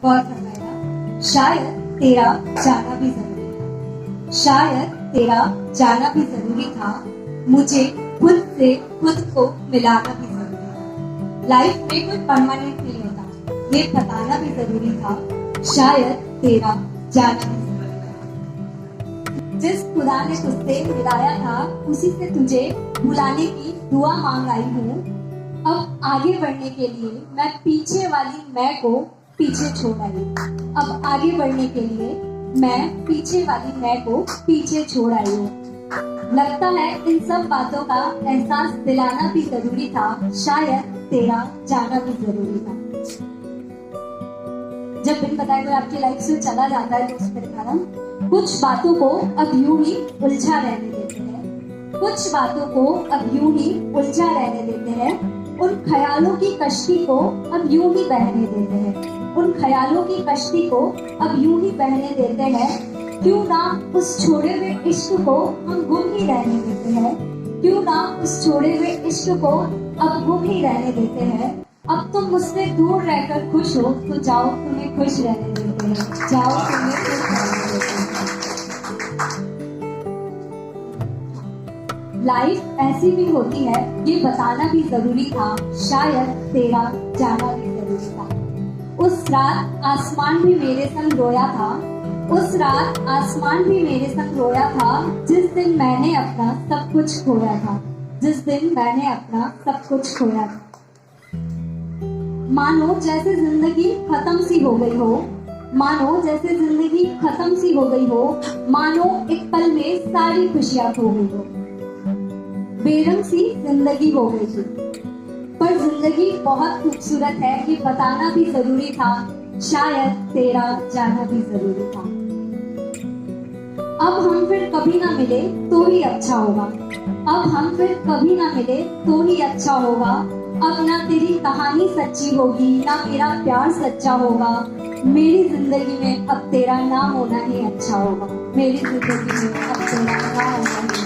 गौर फरमाएगा, शायद तेरा जाना भी जरूरी था, शायद तेरा जाना भी जरूरी था, मुझे खुद से खुद को मिलाना भी जरूरी था। लाइफ में कोई परमानेंट नहीं होता, ये बताना भी जरूरी था, शायद तेरा जाना भी जरूरी था। जिस खुदा ने तुझसे मिलाया था उसी से तुझे बुलाने की दुआ मांग आई हूँ। अब आगे बढ़ने के लिए मैं पीछे वाली मैं को पीछे छोड़ आई। अब आगे बढ़ने के लिए मैं पीछे वाली मैं को पीछे छोड़ आई हूँ। लगता है इन सब बातों का एहसास दिलाना भी जरूरी था, शायद तेरा जाना भी जरूरी था। जब बिन बताए हुए आपकी लाइफ से चला जाता है तो उस पर कारण कुछ बातों को अब यूं ही उलझा रहने देते हैं, कुछ बातों को अब यूं ही उलझा रहने देते हैं। उन ख्यालों की कश्ती को अब यूं ही बहने देते हैं, उन ख्यालों की कश्ती को अब यूं ही बहने देते हैं। क्यों ना उस छोड़े हुए इश्क को हम गुम ही रहने देते हैं, क्यों ना उस छोड़े हुए इश्क को अब गुम ही रहने देते हैं। अब तुम मुझसे दूर रहकर खुश हो तो जाओ, तुम्हें खुश रहने देते हैं, जाओ तुम्हें खुश रहने देते हैं। लाइफ ऐसी भी होती है, ये बताना भी जरूरी था, शायद तेरा जाना भी जरूरी था। उस रात आसमान भी मेरे संग रोया था, उस रात आसमान भी मेरे संग रोया था, जिस दिन मैंने अपना सब कुछ खोया था, जिस दिन मैंने अपना सब कुछ खोया था। मानो जैसे जिंदगी खत्म सी हो गई हो, मानो जैसे जिंदगी खत्म सी हो गई हो, मानो एक पल में सारी खुशियां खो गई हो। बेरंग सी जिंदगी हो गई थी, पर जिंदगी बहुत खूबसूरत है, ये बताना भी जरूरी था, शायद तेरा जाना भी जरूरी था। अब हम फिर कभी ना मिले तो ही अच्छा होगा, अब हम फिर कभी ना मिले तो ही अच्छा होगा। अब ना तेरी कहानी सच्ची होगी, ना मेरा प्यार सच्चा होगा, मेरी जिंदगी में अब तेरा नाम होना ही अच्छा होगा, मेरी जिंदगी में अब तेरा नाम होना ही